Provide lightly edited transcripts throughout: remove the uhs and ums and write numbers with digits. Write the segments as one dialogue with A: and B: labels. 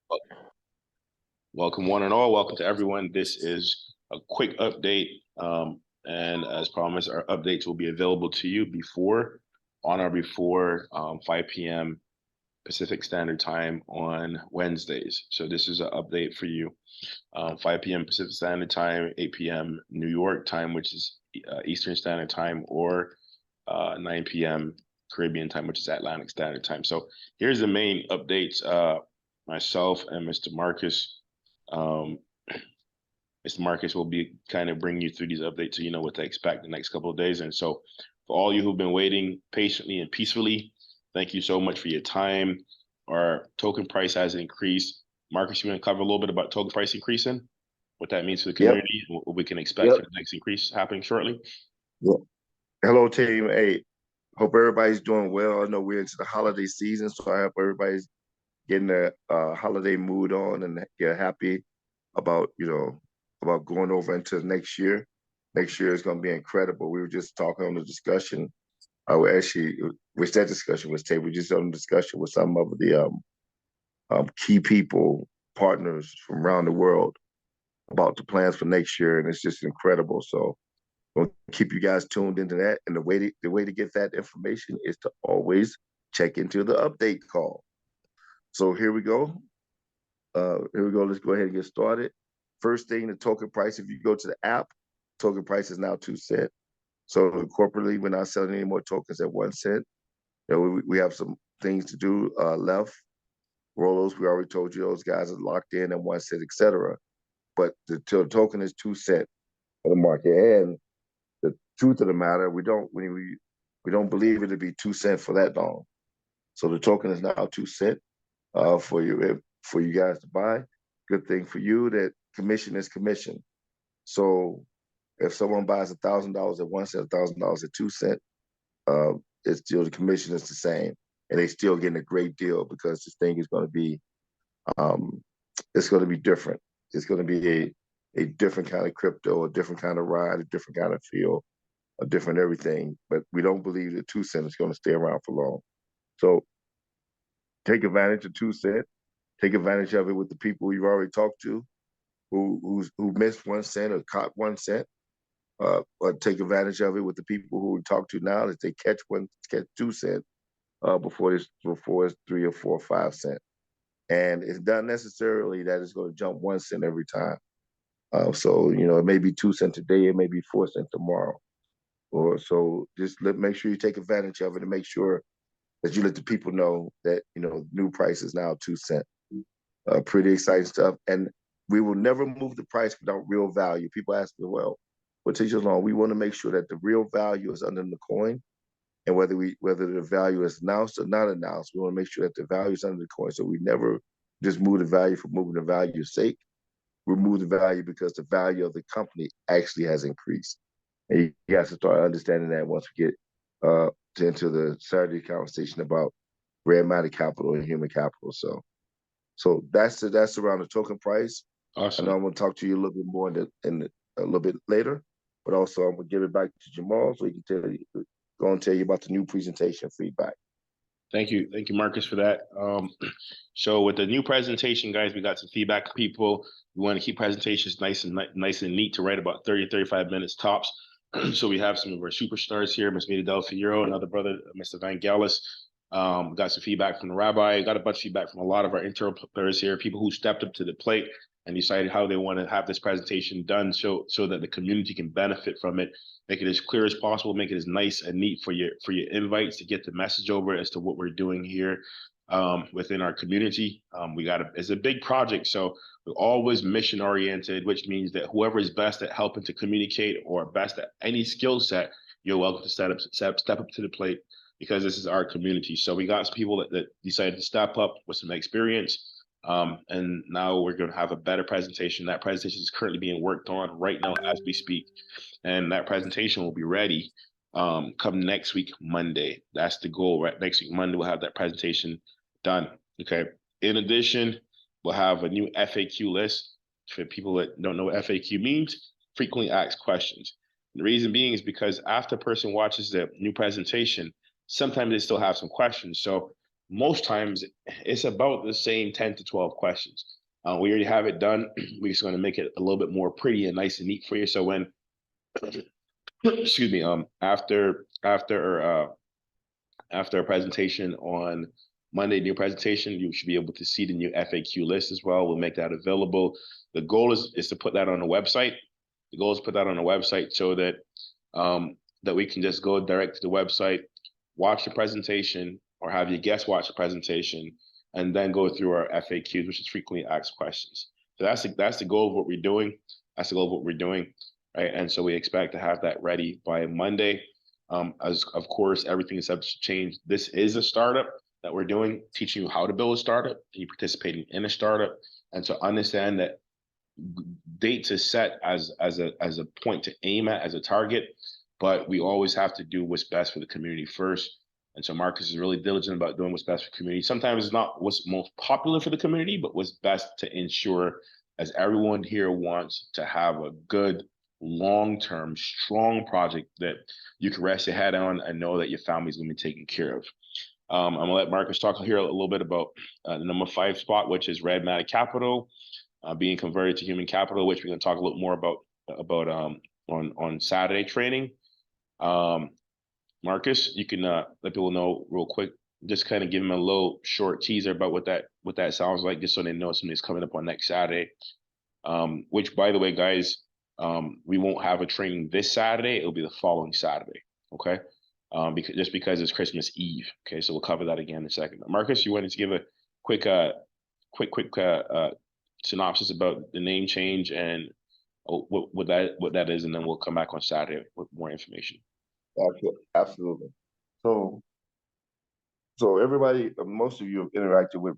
A: Well, welcome one and all. Welcome to everyone. This is a quick update. And as promised, our updates will be available to you on or before 5 p.m. Pacific Standard Time on Wednesdays. So this is an update for you. 5 p.m. Pacific Standard Time, 8 p.m. New York time, which is Eastern Standard Time, or 9 p.m. Caribbean time, which is Atlantic Standard Time. So here's the main updates. Myself and Mr. Marcus. Um, Mr. Marcus will be kind of bringing you through these updates so you know what to expect the next couple of days. And so for all you who've been waiting patiently and peacefully, thank you so much for your time. Our token price has increased. Marcus, you want to cover a little bit about token price increasing, what that means for the
B: Yep.
A: community, what we can expect
B: Yep.
A: for the next increase happening shortly?
B: Yep. Hello, team. Hey, hope everybody's doing well. I know we're into the holiday season, so I hope everybody's getting the holiday mood on and get happy about about going over into next year. Next year is going to be incredible. We were just talking on the discussion. Which that discussion was taken. We just on a discussion with some of the key people, partners from around the world about the plans for next year, and it's just incredible. So we'll keep you guys tuned into that. And the way to get that information is to always check into the update call. So here we go. Let's go ahead and get started. First thing, the token price. If you go to the app, token price is now 2 cents. So corporately, we're not selling any more tokens at 1 cent. We have some things to do left. Rollos, we already told you those guys are locked in at 1 cent, etc. But the token is 2 cents for the market. And the truth of the matter, we don't believe it to be 2 cents for that long. So the token is now 2 cents for you guys to buy. Good thing for you that commission is commission. So if someone buys $1,000 at 1 cent, $1,000 at 2 cents, it's still the commission is the same, and they still getting a great deal because this thing is going to be it's going to be different. It's going to be a different kind of crypto, a different kind of ride, a different kind of feel, a different everything. But we don't believe that 2 cents is going to stay around for long. So take advantage of 2 cents. Take advantage of it with the people you've already talked to, who missed 1 cent or caught 1 cent. But take advantage of it with the people who we talk to now that they catch 2 cents before it's 3 or 4 or 5 cents. And it's not necessarily that it's going to jump 1 cent every time. So it may be 2 cents today, it may be 4 cents tomorrow. Or so just make sure you take advantage of it and make sure that you let the people know that new price is now 2 cents. Pretty exciting stuff, and we will never move the price without real value. People ask me, well, what takes you long? We want to make sure that the real value is under the coin, and whether the value is announced or not announced, we want to make sure that the value is under the coin. So we never just move the value for moving the value's sake. We move the value because the value of the company actually has increased. And you have to start understanding that once we get into the Saturday conversation about redmatter capital and human capital. So that's around the token price.
A: Awesome.
B: I know I'm going to talk to you a little bit more in a little bit later, but also I'm going to give it back to Jamal so he can go and tell you about the new presentation feedback.
A: Thank you, Marcus, for that. So with the new presentation, guys, we got some feedback from people. We want to keep presentations nice and neat to write about 30 35 minutes tops. So we have some of our superstars here, Ms. Mita Del Fierro, another brother, Mr. Vangelis. Got some feedback from the rabbi. Got a bunch of feedback from a lot of our internal players here, people who stepped up to the plate and decided how they want to have this presentation done so that the community can benefit from it. Make it as clear as possible, make it as nice and neat for your invites to get the message over as to what we're doing here within our community. It's a big project, so we're always mission oriented, which means that whoever is best at helping to communicate or best at any skill set, you're welcome to step up to the plate, because this is our community. So we got some people that decided to step up with some experience. And now we're going to have a better presentation. That presentation is currently being worked on right now as we speak. And that presentation will be ready come next week, Monday. That's the goal, right? Next week, Monday, we'll have that presentation done. Okay. In addition, we'll have a new FAQ list for people that don't know what FAQ means, frequently asked questions. The reason being is because after a person watches the new presentation, sometimes they still have some questions. So most times it's about the same 10 to 12 questions. We already have it done. We're just going to make it a little bit more pretty and nice and neat for you. So when, excuse me, after a presentation on Monday, new presentation, you should be able to see the new FAQ list as well. We'll make that available. The goal is to put that on the website. The goal is to put that on the website so that that we can just go direct to the website, watch the presentation, or have your guests watch the presentation, and then go through our FAQs, which is frequently asked questions. So that's the goal of what we're doing. That's the goal of what we're doing, right? And so we expect to have that ready by Monday. As of course, everything is subject to change. This is a startup that we're doing, teaching you how to build a startup, and you participating in a startup. And so understand that dates is set as a point to aim at, as a target, but we always have to do what's best for the community first. And so Marcus is really diligent about doing what's best for the community. Sometimes it's not what's most popular for the community, but what's best to ensure, as everyone here wants to have a good, long-term, strong project that you can rest your head on and know that your family's going to be taken care of. I'm going to let Marcus talk here a little bit about the number 5 spot, which is redmatter capital, being converted to human capital, which we're going to talk a little more about on Saturday training. Marcus, you can let people know real quick, just kind of give them a little short teaser about what that sounds like, just so they know something's coming up on next Saturday. Which, by the way, guys, we won't have a training this Saturday. It'll be the following Saturday. Okay. Because it's Christmas Eve. Okay. So we'll cover that again in a second. Marcus, you wanted to give a quick synopsis about the name change and what that is, and then we'll come back on Saturday with more information.
B: Absolutely. So everybody, most of you have interacted with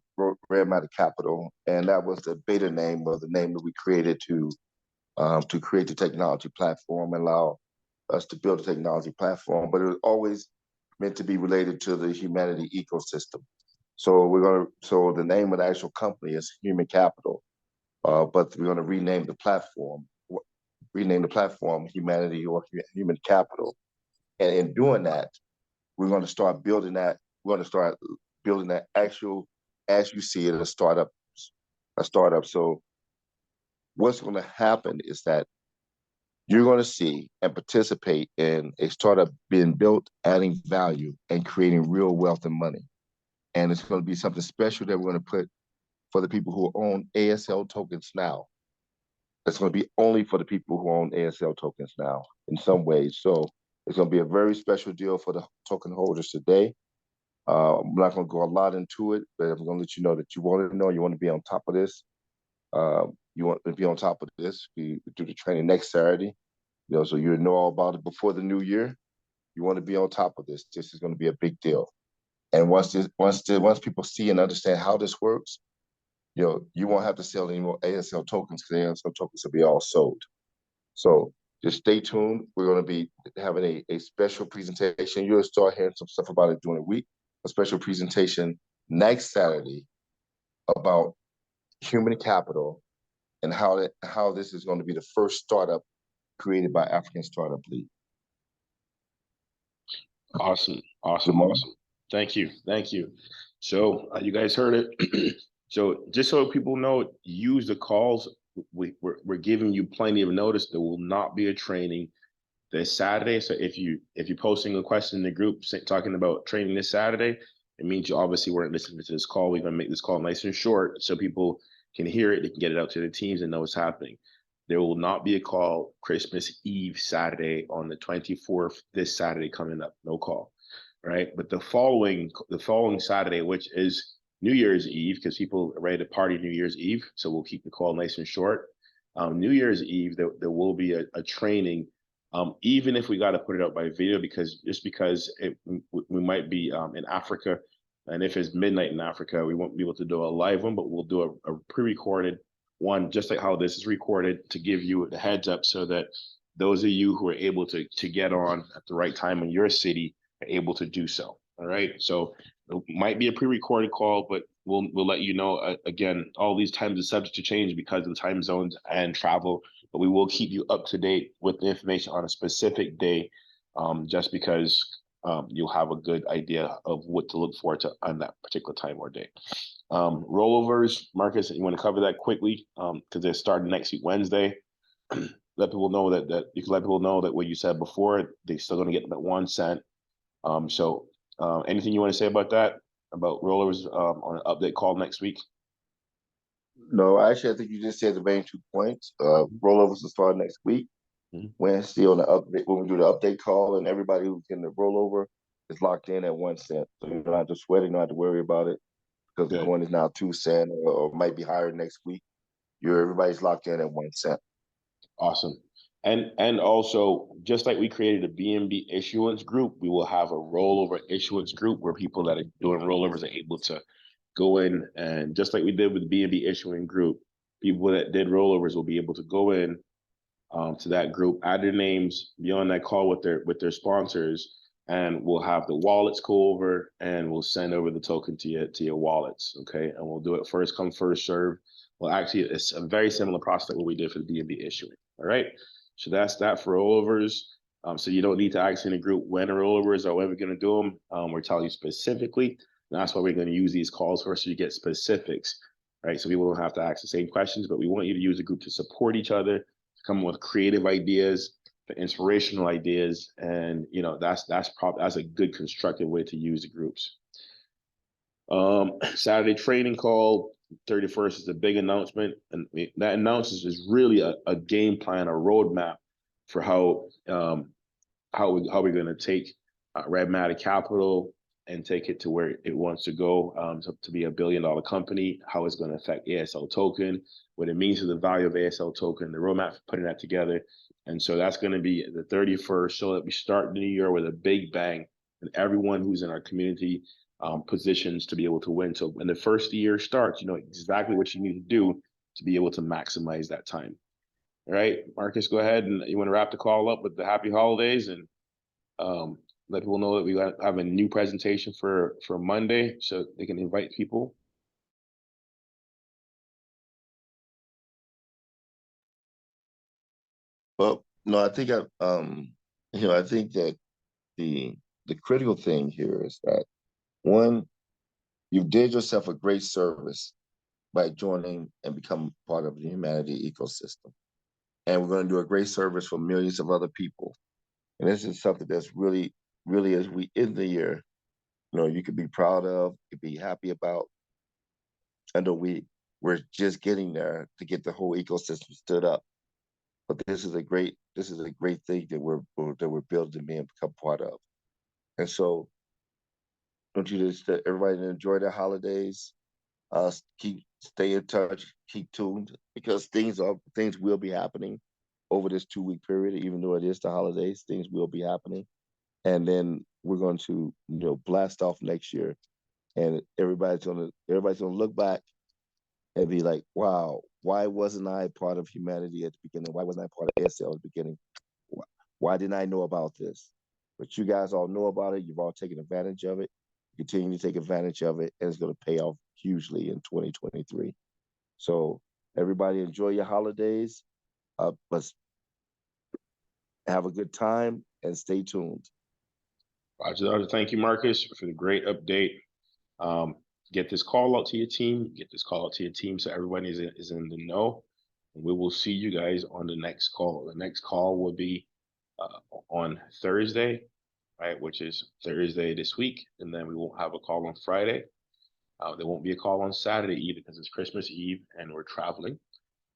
B: redmatter Capital, and that was the beta name, or the name that we created to create the technology platform and allow us to build a technology platform. But it was always meant to be related to the humanity ecosystem. So the name of the actual company is Human Capital, but we're going to rename the platform Humanity or Human Capital. And in doing that, we're going to start building that. We're going to start building that actual, as you see it, a startup. So what's going to happen is that you're going to see and participate in a startup being built, adding value, and creating real wealth and money. And it's going to be something special that we're going to put for the people who own ASL tokens now. It's going to be only for the people who own ASL tokens now in some ways. So it's going to be a very special deal for the token holders today. I'm not going to go a lot into it, but I'm going to let you know that you want to know, you want to be on top of this. You want to be on top of this. We do the training next Saturday, so you know all about it before the new year. You want to be on top of this. This is going to be a big deal. And once people see and understand how this works, you won't have to sell any more ASL tokens, because ASL tokens will be all sold. So just stay tuned. We're going to be having a special presentation. You'll start hearing some stuff about it during the week. A special presentation next Saturday about human capital and how this is going to be the first startup created by African Startup League.
A: Awesome. Thank you. So you guys heard it. So just so people know, use the calls. We're giving you plenty of notice. There will not be a training this Saturday. So if you're posting a question in the group talking about training this Saturday, it means you obviously weren't listening to this call. We're going to make this call nice and short so people can hear it. They can get it out to the teams and know what's happening. There will not be a call Christmas Eve Saturday on the 24th, this Saturday coming up. No call, right? But the following Saturday, which is New Year's Eve, because people are ready to party New Year's Eve, so we'll keep the call nice and short. New Year's Eve, there will be a training, even if we got to put it out by video, because we might be in Africa, and if it's midnight in Africa, we won't be able to do a live one, but we'll do a pre-recorded one, just like how this is recorded, to give you the heads up so that those of you who are able to get on at the right time in your city are able to do so. All right. So it might be a pre-recorded call, but we'll let you know. Again, all these times are subject to change because of the time zones and travel, but we will keep you up to date with the information on a specific day, just because you'll have a good idea of what to look forward to on that particular time or day. Rollovers, Marcus, you want to cover that quickly because they're starting next week, Wednesday. Let people know that you can let people know that what you said before, they're still going to get them at 1 cent. So anything you want to say about that, about rollovers on an update call next week?
B: No, actually, I think you just said the main 2 points. Rollovers will start next week, Wednesday on the update when we do the update call, and everybody who's getting the rollover is locked in at 1 cent. So you don't have to sweat it, you don't have to worry about it because the
A: Good.
B: coin is now 2 cents or might be higher next week. Everybody's locked in at 1 cent.
A: Awesome. And also, just like we created a BNB issuance group, we will have a rollover issuance group where people that are doing rollovers are able to go in, and just like we did with the BNB issuing group, people that did rollovers will be able to go in to that group, add their names, be on that call with their sponsors, and we'll have the wallets go over, and we'll send over the token to your wallets. Okay, and we'll do it first come first serve. Well, actually, it's a very similar process like what we did for the BNB issuing. All right, so that's that for rollovers. So you don't need to ask in a group when rollovers or when we're going to do them. We're telling you specifically. And that's why we're going to use these calls for, so you get specifics, right? So people don't have to ask the same questions, but we want you to use a group to support each other, to come up with creative ideas, the inspirational ideas, and that's a good constructive way to use the groups. Saturday training call, 31st is a big announcement, and that announces is really a game plan, a roadmap for how we're going to take redmatter Capital and take it to where it wants to go, to be $1 billion company, how it's going to affect ASL token, what it means to the value of ASL token, the roadmap for putting that together. And so that's going to be the 31st, so that we start the new year with a big bang, and everyone who's in our community positions to be able to win. So when the first year starts, you know exactly what you need to do to be able to maximize that time. All right, Marcus, go ahead, and you want to wrap the call up with the happy holidays, and let people know that we have a new presentation for Monday, so they can invite people.
B: Well, no, I think I think that the critical thing here is that, one, you did yourself a great service by joining and become part of the humanity ecosystem. And we're going to do a great service for millions of other people. And this is something that's really, really, as we end the year, you could be proud of, you could be happy about. I know we're just getting there to get the whole ecosystem stood up. But this is a great thing that we're building and become part of. And so, don't you just everybody enjoy their holidays? Stay in touch, keep tuned, because things will be happening over this 2-week period. Even though it is the holidays, things will be happening, and then we're going to blast off next year, and everybody's gonna look back and be like, wow, why wasn't I part of humanity at the beginning? Why wasn't I part of ASL at the beginning? Why didn't I know about this? But you guys all know about it. You've all taken advantage of it. Continue to take advantage of it, and it's going to pay off hugely in 2023. So everybody enjoy your holidays. Let's have a good time and stay tuned.
A: Roger. Thank you, Marcus, for the great update. Get this call out to your team. So everyone is in the know. And we will see you guys on the next call. The next call will be on Thursday, right, which is Thursday this week. And then we won't have a call on Friday. There won't be a call on Saturday either, because it's Christmas Eve and we're traveling.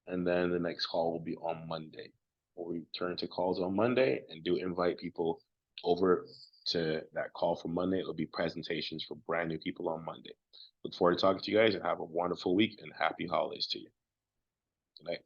A: And then the next call will be on Monday. We'll return to calls on Monday and do invite people over to that call for Monday. It'll be presentations for brand new people on Monday. Look forward to talking to you guys, and have a wonderful week and happy holidays to you. Good night.